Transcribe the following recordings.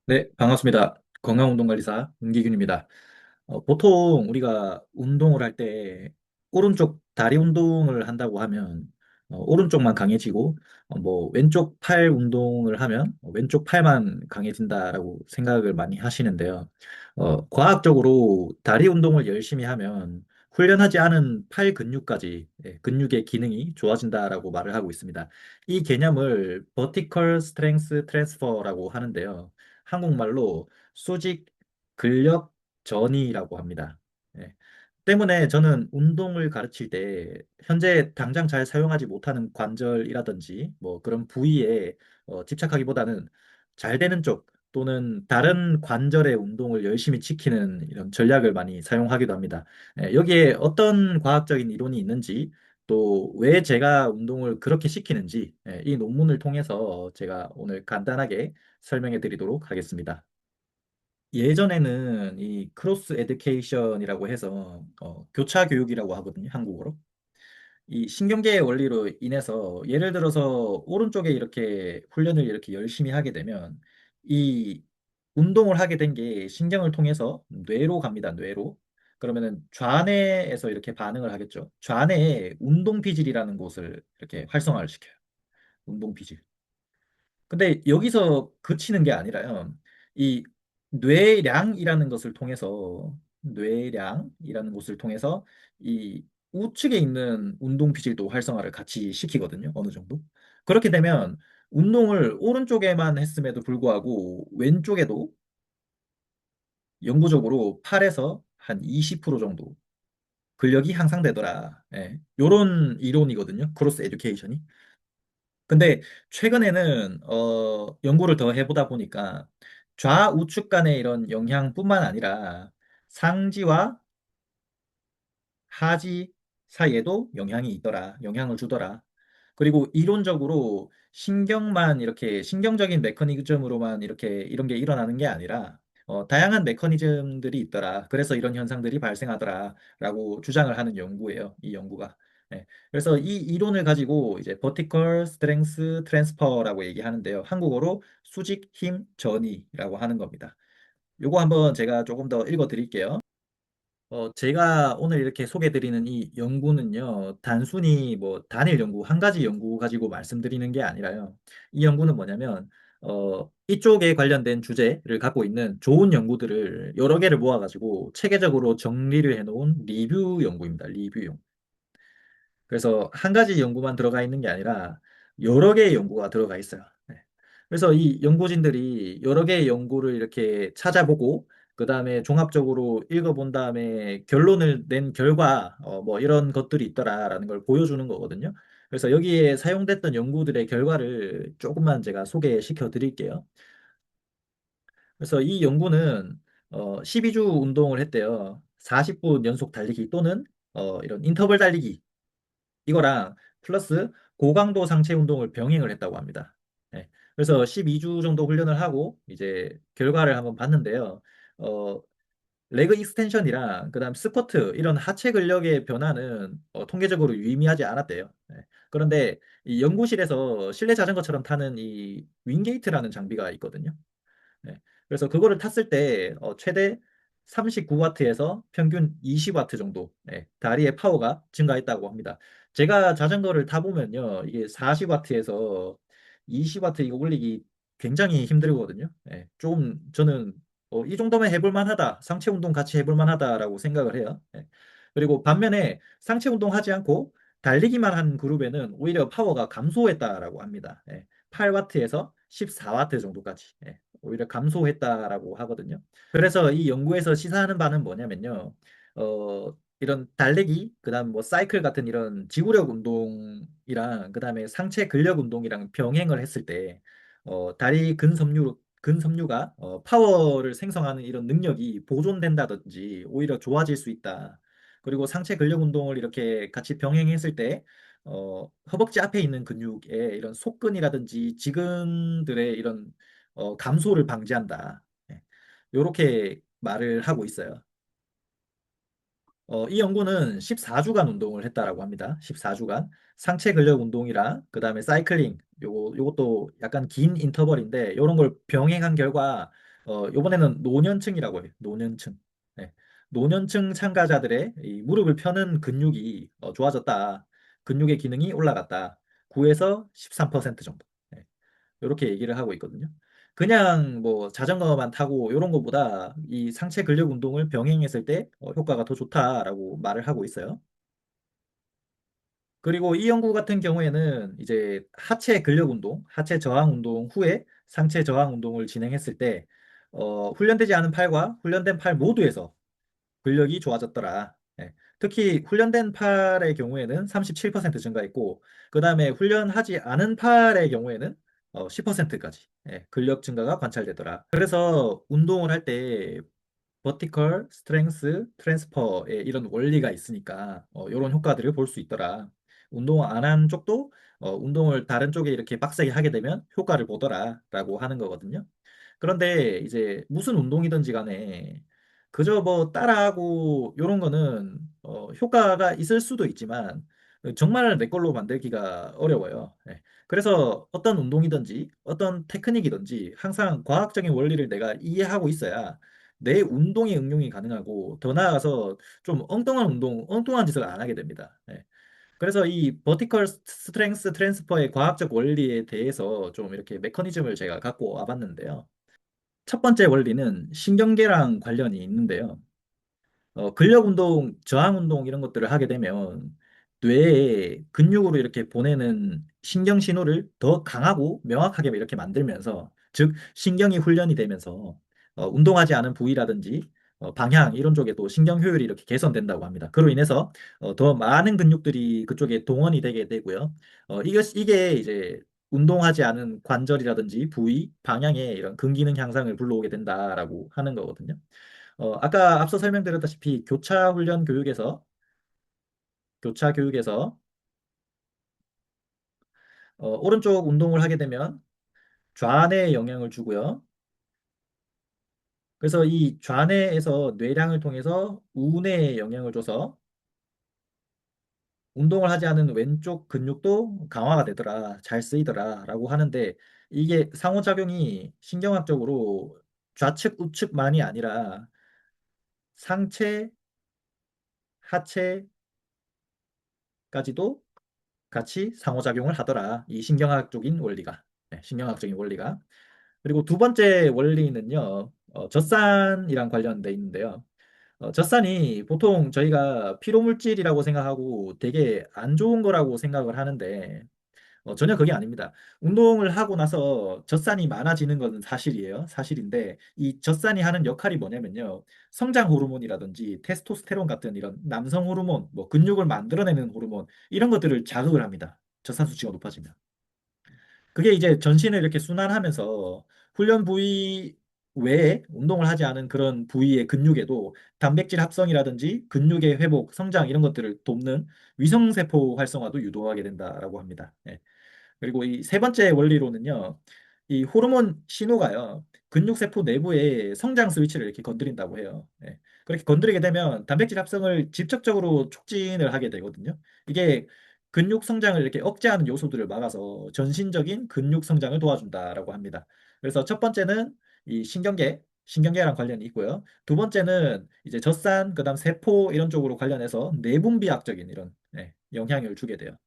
네, 반갑습니다. 건강운동관리사 윤기균입니다. 보통 우리가 운동을 할 때 오른쪽 다리 운동을 한다고 하면 오른쪽만 강해지고 뭐 왼쪽 팔 운동을 하면 왼쪽 팔만 강해진다라고 생각을 많이 하시는데요. 과학적으로 다리 운동을 열심히 하면 훈련하지 않은 팔 근육까지 근육의 기능이 좋아진다라고 말을 하고 있습니다. 이 개념을 vertical strength transfer라고 하는데요. 한국말로 수직 근력 전이라고 합니다. 예. 때문에 저는 운동을 가르칠 때 현재 당장 잘 사용하지 못하는 관절이라든지 뭐 그런 부위에 집착하기보다는 잘 되는 쪽 또는 다른 관절의 운동을 열심히 지키는 이런 전략을 많이 사용하기도 합니다. 여기에 어떤 과학적인 이론이 있는지 또 왜 제가 운동을 그렇게 시키는지 이 논문을 통해서 제가 오늘 간단하게 설명해 드리도록 하겠습니다. 예전에는 이 크로스 에듀케이션이라고 해서 교차 교육이라고 하거든요, 한국어로. 이 신경계의 원리로 인해서 예를 들어서 오른쪽에 이렇게 훈련을 이렇게 열심히 하게 되면 이 운동을 하게 된 게 신경을 통해서 뇌로 갑니다, 뇌로. 그러면은 좌뇌에서 이렇게 반응을 하겠죠. 좌뇌에 운동피질이라는 곳을 이렇게 활성화를 시켜요. 운동피질. 근데 여기서 그치는 게 아니라요. 이 뇌량이라는 것을 통해서 뇌량이라는 곳을 통해서 이 우측에 있는 운동 피질도 활성화를 같이 시키거든요. 어느 정도. 그렇게 되면 운동을 오른쪽에만 했음에도 불구하고 왼쪽에도 영구적으로 8에서 한 20% 정도 근력이 향상되더라. 예. 요런 이론이거든요. 크로스 에듀케이션이. 근데 최근에는 연구를 더 해보다 보니까 좌우측 간의 이런 영향뿐만 아니라 상지와 하지 사이에도 영향이 있더라. 영향을 주더라. 그리고 이론적으로 신경만 이렇게 신경적인 메커니즘으로만 이렇게 이런 게 일어나는 게 아니라 다양한 메커니즘들이 있더라. 그래서 이런 현상들이 발생하더라라고 주장을 하는 연구예요. 이 연구가. 네. 그래서 이 이론을 가지고 이제 vertical strength transfer라고 얘기하는데요. 한국어로 수직 힘 전이라고 하는 겁니다. 요거 한번 제가 조금 더 읽어 드릴게요. 제가 오늘 이렇게 소개드리는 이 연구는요, 단순히 뭐 단일 연구, 한 가지 연구 가지고 말씀드리는 게 아니라요. 이 연구는 뭐냐면, 이쪽에 관련된 주제를 갖고 있는 좋은 연구들을 여러 개를 모아가지고 체계적으로 정리를 해놓은 리뷰 연구입니다. 리뷰 연구. 그래서 한 가지 연구만 들어가 있는 게 아니라 여러 개의 연구가 들어가 있어요. 네. 그래서 이 연구진들이 여러 개의 연구를 이렇게 찾아보고 그 다음에 종합적으로 읽어본 다음에 결론을 낸 결과 뭐 이런 것들이 있더라라는 걸 보여주는 거거든요. 그래서 여기에 사용됐던 연구들의 결과를 조금만 제가 소개시켜 드릴게요. 그래서 이 연구는 12주 운동을 했대요. 40분 연속 달리기 또는 이런 인터벌 달리기 이거랑 플러스 고강도 상체 운동을 병행을 했다고 합니다. 네. 그래서 12주 정도 훈련을 하고 이제 결과를 한번 봤는데요. 어, 레그 익스텐션이랑 그다음 스쿼트 이런 하체 근력의 변화는 통계적으로 유의미하지 않았대요. 네. 그런데 이 연구실에서 실내 자전거처럼 타는 이 윙게이트라는 장비가 있거든요. 네. 그래서 그거를 탔을 때 최대 39와트에서 평균 20와트 정도 다리의 파워가 증가했다고 합니다. 제가 자전거를 타보면요. 이게 40와트에서 20와트 이거 올리기 굉장히 힘들거든요. 좀 저는 이 정도면 해볼 만하다. 상체 운동 같이 해볼 만하다라고 생각을 해요. 그리고 반면에 상체 운동 하지 않고 달리기만 한 그룹에는 오히려 파워가 감소했다라고 합니다. 8와트에서 14와트 정도까지. 오히려 감소했다라고 하거든요. 그래서 이 연구에서 시사하는 바는 뭐냐면요. 이런 달리기, 그다음 뭐 사이클 같은 이런 지구력 운동이랑 그다음에 상체 근력 운동이랑 병행을 했을 때 다리 근섬유가 파워를 생성하는 이런 능력이 보존된다든지 오히려 좋아질 수 있다. 그리고 상체 근력 운동을 이렇게 같이 병행했을 때 허벅지 앞에 있는 근육의 이런 속근이라든지 지근들의 이런 감소를 방지한다. 이렇게 말을 하고 있어요. 이 연구는 14주간 운동을 했다라고 합니다. 14주간. 상체 근력 운동이랑 그다음에 사이클링 요것도 약간 긴 인터벌인데 요런 걸 병행한 결과 요번에는 노년층이라고 해요. 노년층. 네. 노년층 참가자들의 이 무릎을 펴는 근육이 좋아졌다. 근육의 기능이 올라갔다. 9에서 13% 정도. 네. 이렇게 얘기를 하고 있거든요. 그냥 뭐 자전거만 타고 이런 것보다 이 상체 근력 운동을 병행했을 때 효과가 더 좋다라고 말을 하고 있어요. 그리고 이 연구 같은 경우에는 이제 하체 근력 운동, 하체 저항 운동 후에 상체 저항 운동을 진행했을 때 훈련되지 않은 팔과 훈련된 팔 모두에서 근력이 좋아졌더라. 예. 특히 훈련된 팔의 경우에는 37% 증가했고, 그 다음에 훈련하지 않은 팔의 경우에는 10%까지 근력 증가가 관찰되더라. 그래서 운동을 할 때 버티컬 스트렝스 트랜스퍼의 이런 원리가 있으니까 이런 효과들을 볼 수 있더라. 운동 안 한 쪽도 운동을 다른 쪽에 이렇게 빡세게 하게 되면 효과를 보더라라고 하는 거거든요. 그런데 이제 무슨 운동이든지 간에 그저 뭐 따라하고 이런 거는 효과가 있을 수도 있지만 정말 내 걸로 만들기가 어려워요. 예. 그래서 어떤 운동이든지 어떤 테크닉이든지 항상 과학적인 원리를 내가 이해하고 있어야 내 운동에 응용이 가능하고 더 나아가서 좀 엉뚱한 운동, 엉뚱한 짓을 안 하게 됩니다. 예. 그래서 이 버티컬 스트렝스 트랜스퍼의 과학적 원리에 대해서 좀 이렇게 메커니즘을 제가 갖고 와봤는데요. 첫 번째 원리는 신경계랑 관련이 있는데요. 근력 운동, 저항 운동 이런 것들을 하게 되면 뇌에 근육으로 이렇게 보내는 신경 신호를 더 강하고 명확하게 이렇게 만들면서 즉 신경이 훈련이 되면서 운동하지 않은 부위라든지 방향 이런 쪽에도 신경 효율이 이렇게 개선된다고 합니다. 그로 인해서 더 많은 근육들이 그쪽에 동원이 되게 되고요. 이게 이제 운동하지 않은 관절이라든지 부위, 방향에 이런 근기능 향상을 불러오게 된다라고 하는 거거든요. 아까 앞서 설명드렸다시피 교차 교육에서 오른쪽 운동을 하게 되면 좌뇌에 영향을 주고요. 그래서 이 좌뇌에서 뇌량을 통해서 우뇌에 영향을 줘서 운동을 하지 않은 왼쪽 근육도 강화가 되더라, 잘 쓰이더라라고 하는데 이게 상호작용이 신경학적으로 좌측, 우측만이 아니라 상체, 하체까지도 같이 상호작용을 하더라. 이 신경학적인 원리가. 네, 신경학적인 원리가. 그리고 두 번째 원리는요, 젖산이랑 관련돼 있는데요. 젖산이 보통 저희가 피로물질이라고 생각하고 되게 안 좋은 거라고 생각을 하는데, 전혀 그게 아닙니다. 운동을 하고 나서 젖산이 많아지는 것은 사실이에요. 사실인데, 이 젖산이 하는 역할이 뭐냐면요. 성장 호르몬이라든지 테스토스테론 같은 이런 남성 호르몬, 뭐 근육을 만들어내는 호르몬, 이런 것들을 자극을 합니다. 젖산 수치가 높아지면. 그게 이제 전신을 이렇게 순환하면서 훈련 부위 외에 운동을 하지 않은 그런 부위의 근육에도 단백질 합성이라든지 근육의 회복, 성장 이런 것들을 돕는 위성세포 활성화도 유도하게 된다라고 합니다. 예. 그리고 이 세 번째 원리로는요, 이 호르몬 신호가요, 근육세포 내부의 성장 스위치를 이렇게 건드린다고 해요. 예. 그렇게 건드리게 되면 단백질 합성을 직접적으로 촉진을 하게 되거든요. 이게 근육 성장을 이렇게 억제하는 요소들을 막아서 전신적인 근육 성장을 도와준다라고 합니다. 그래서 첫 번째는 이 신경계랑 관련이 있고요. 두 번째는 이제 젖산, 그다음 세포 이런 쪽으로 관련해서 내분비학적인 이런 영향을 주게 돼요.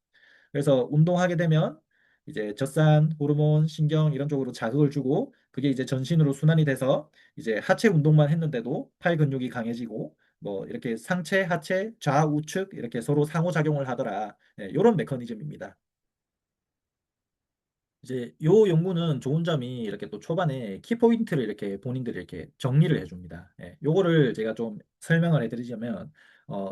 그래서 운동하게 되면 이제 젖산, 호르몬, 신경 이런 쪽으로 자극을 주고 그게 이제 전신으로 순환이 돼서 이제 하체 운동만 했는데도 팔 근육이 강해지고 뭐 이렇게 상체, 하체, 좌우측 이렇게 서로 상호작용을 하더라. 이런 메커니즘입니다. 이제 요 연구는 좋은 점이 이렇게 또 초반에 키포인트를 이렇게 본인들이 이렇게 정리를 해줍니다. 요거를 제가 좀 설명을 해드리자면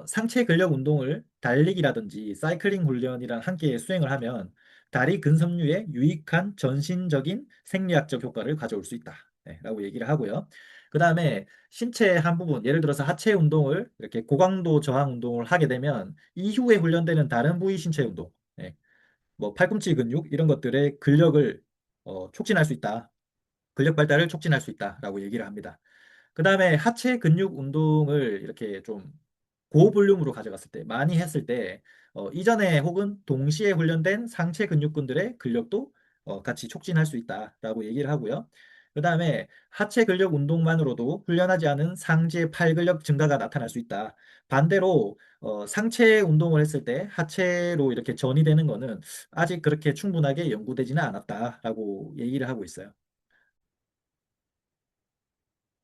상체 근력 운동을 달리기라든지 사이클링 훈련이랑 함께 수행을 하면 다리 근섬유에 유익한 전신적인 생리학적 효과를 가져올 수 있다. 라고 얘기를 하고요. 그 다음에 신체 한 부분, 예를 들어서 하체 운동을 이렇게 고강도 저항 운동을 하게 되면 이후에 훈련되는 다른 부위 신체 운동, 뭐 팔꿈치 근육 이런 것들의 근력을 촉진할 수 있다. 근력 발달을 촉진할 수 있다라고 얘기를 합니다. 그 다음에 하체 근육 운동을 이렇게 좀 고볼륨으로 가져갔을 때, 많이 했을 때, 이전에 혹은 동시에 훈련된 상체 근육군들의 근력도 같이 촉진할 수 있다라고 얘기를 하고요. 그다음에 하체 근력 운동만으로도 훈련하지 않은 상체 팔 근력 증가가 나타날 수 있다. 반대로 상체 운동을 했을 때 하체로 이렇게 전이 되는 거는 아직 그렇게 충분하게 연구되지는 않았다라고 얘기를 하고 있어요.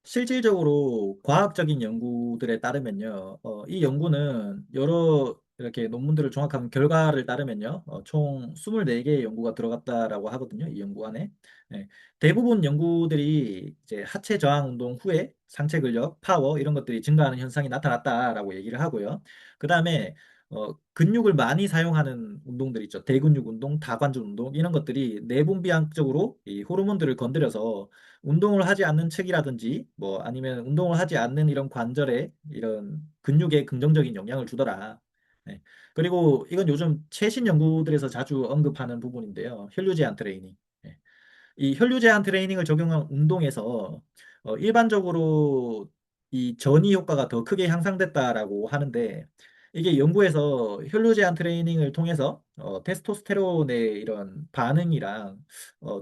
실질적으로 과학적인 연구들에 따르면요, 이 연구는 여러 이렇게 논문들을 종합한 결과를 따르면요, 총 24개의 연구가 들어갔다라고 하거든요, 이 연구 안에. 네, 대부분 연구들이 이제 하체 저항 운동 후에 상체 근력, 파워 이런 것들이 증가하는 현상이 나타났다라고 얘기를 하고요. 그 다음에 근육을 많이 사용하는 운동들 있죠. 대근육 운동, 다관절 운동 이런 것들이 내분비학적으로 이 호르몬들을 건드려서 운동을 하지 않는 측이라든지 뭐 아니면 운동을 하지 않는 이런 관절에 이런 근육에 긍정적인 영향을 주더라. 네. 그리고 이건 요즘 최신 연구들에서 자주 언급하는 부분인데요. 혈류 제한 트레이닝. 네. 이 혈류 제한 트레이닝을 적용한 운동에서 일반적으로 이 전이 효과가 더 크게 향상됐다라고 하는데 이게 연구에서 혈류 제한 트레이닝을 통해서 테스토스테론의 이런 반응이랑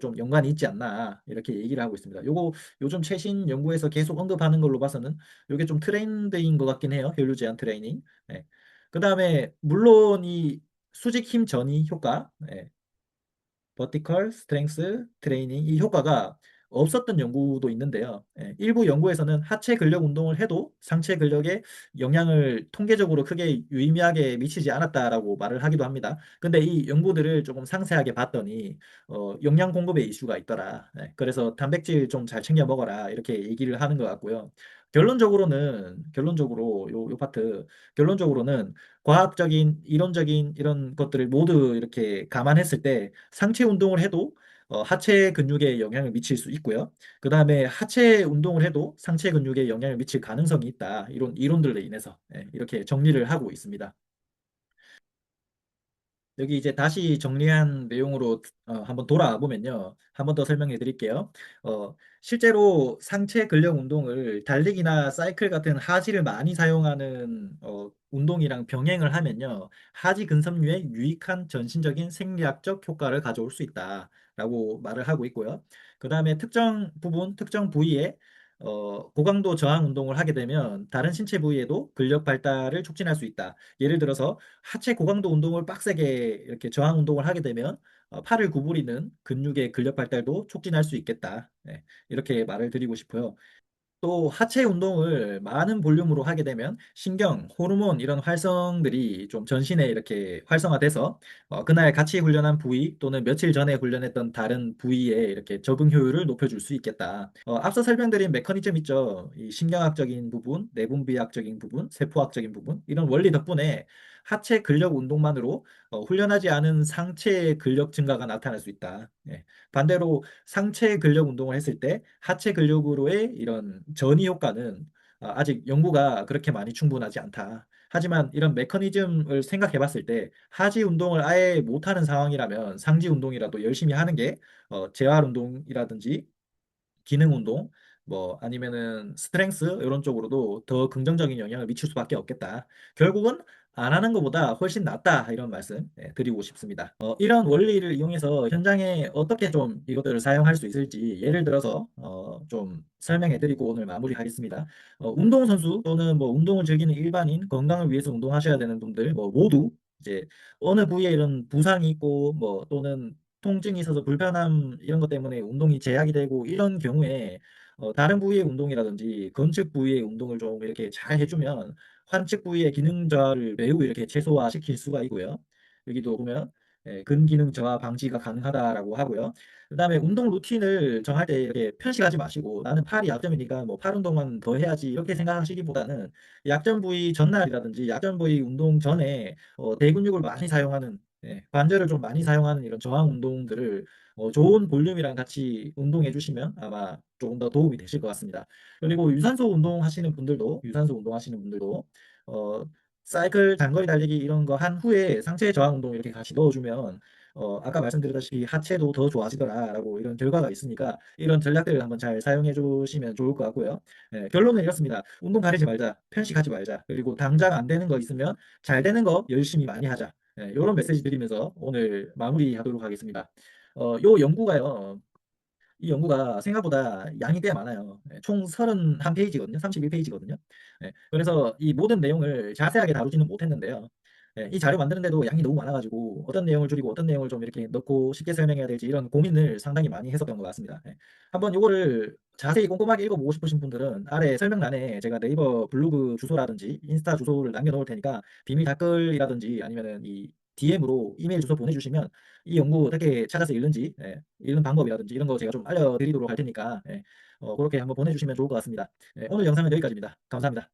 좀 연관이 있지 않나 이렇게 얘기를 하고 있습니다. 요거 요즘 최신 연구에서 계속 언급하는 걸로 봐서는 요게 좀 트렌드인 것 같긴 해요. 혈류 제한 트레이닝. 네. 그다음에 물론 이 수직 힘 전이 효과, 네. 버티컬 스트렝스 트레이닝 이 효과가 없었던 연구도 있는데요. 일부 연구에서는 하체 근력 운동을 해도 상체 근력에 영향을 통계적으로 크게 유의미하게 미치지 않았다라고 말을 하기도 합니다. 근데 이 연구들을 조금 상세하게 봤더니 영양 공급에 이슈가 있더라. 그래서 단백질 좀 잘 챙겨 먹어라 이렇게 얘기를 하는 것 같고요. 결론적으로 요 파트 결론적으로는 과학적인 이론적인 이런 것들을 모두 이렇게 감안했을 때 상체 운동을 해도 하체 근육에 영향을 미칠 수 있고요. 그 다음에 하체 운동을 해도 상체 근육에 영향을 미칠 가능성이 있다. 이런 이론들로 인해서 이렇게 정리를 하고 있습니다. 여기 이제 다시 정리한 내용으로 한번 돌아와 보면요. 한번 더 설명해 드릴게요. 실제로 상체 근력 운동을 달리기나 사이클 같은 하지를 많이 사용하는 운동이랑 병행을 하면요. 하지 근섬유에 유익한 전신적인 생리학적 효과를 가져올 수 있다라고 말을 하고 있고요. 그 다음에 특정 부분, 특정 부위에 고강도 저항 운동을 하게 되면 다른 신체 부위에도 근력 발달을 촉진할 수 있다. 예를 들어서 하체 고강도 운동을 빡세게 이렇게 저항 운동을 하게 되면 팔을 구부리는 근육의 근력 발달도 촉진할 수 있겠다. 이렇게 말을 드리고 싶어요. 또 하체 운동을 많은 볼륨으로 하게 되면 신경, 호르몬 이런 활성들이 좀 전신에 이렇게 활성화돼서 그날 같이 훈련한 부위 또는 며칠 전에 훈련했던 다른 부위에 이렇게 적응 효율을 높여줄 수 있겠다. 앞서 설명드린 메커니즘 있죠. 이 신경학적인 부분, 내분비학적인 부분, 세포학적인 부분 이런 원리 덕분에 하체 근력 운동만으로 훈련하지 않은 상체 근력 증가가 나타날 수 있다. 반대로 상체 근력 운동을 했을 때 하체 근력으로의 이런 전이 효과는 아직 연구가 그렇게 많이 충분하지 않다. 하지만 이런 메커니즘을 생각해 봤을 때 하지 운동을 아예 못하는 상황이라면 상지 운동이라도 열심히 하는 게 재활 운동이라든지 기능 운동 뭐 아니면은 스트렝스 이런 쪽으로도 더 긍정적인 영향을 미칠 수밖에 없겠다. 결국은 안 하는 것보다 훨씬 낫다 이런 말씀 드리고 싶습니다. 이런 원리를 이용해서 현장에 어떻게 좀 이것들을 사용할 수 있을지 예를 들어서 좀 설명해 드리고 오늘 마무리하겠습니다. 운동선수 또는 뭐 운동을 즐기는 일반인 건강을 위해서 운동하셔야 되는 분들 뭐 모두 이제 어느 부위에 이런 부상이 있고 뭐 또는 통증이 있어서 불편함 이런 것 때문에 운동이 제약이 되고 이런 경우에 다른 부위의 운동이라든지 건측 부위의 운동을 좀 이렇게 잘 해주면 환측 부위의 기능 저하를 매우 이렇게 최소화시킬 수가 있고요. 여기도 보면 근기능 저하 방지가 가능하다라고 하고요. 그다음에 운동 루틴을 정할 때 이렇게 편식하지 마시고 나는 팔이 약점이니까 뭐 팔 운동만 더 해야지 이렇게 생각하시기보다는 약점 부위 전날이라든지 약점 부위 운동 전에 대근육을 많이 사용하는 관절을 좀 많이 사용하는 이런 저항 운동들을 좋은 볼륨이랑 같이 운동해 주시면 아마 조금 더 도움이 되실 것 같습니다. 그리고 유산소 운동하시는 분들도 어, 사이클 장거리 달리기 이런 거 한 후에 상체 저항 운동 이렇게 같이 넣어주면 아까 말씀드렸다시피 하체도 더 좋아지더라라고 이런 결과가 있으니까 이런 전략들을 한번 잘 사용해 주시면 좋을 것 같고요. 결론은 이렇습니다. 운동 가리지 말자, 편식하지 말자, 그리고 당장 안 되는 거 있으면 잘 되는 거 열심히 많이 하자. 이런 메시지 드리면서 오늘 마무리하도록 하겠습니다. 요 연구가요. 이 연구가 생각보다 양이 꽤 많아요. 총 31페이지거든요. 31페이지거든요. 그래서 이 모든 내용을 자세하게 다루지는 못했는데요. 이 자료 만드는데도 양이 너무 많아가지고 어떤 내용을 줄이고 어떤 내용을 좀 이렇게 넣고 쉽게 설명해야 될지 이런 고민을 상당히 많이 했었던 것 같습니다. 한번 요거를 자세히 꼼꼼하게 읽어보고 싶으신 분들은 아래 설명란에 제가 네이버 블로그 주소라든지 인스타 주소를 남겨놓을 테니까 비밀 댓글이라든지 아니면은 이 DM으로 이메일 주소 보내주시면 이 연구 어떻게 찾아서 읽는지, 읽는 방법이라든지 이런 거 제가 좀 알려드리도록 할 테니까, 그렇게 한번 보내주시면 좋을 것 같습니다. 오늘 영상은 여기까지입니다. 감사합니다.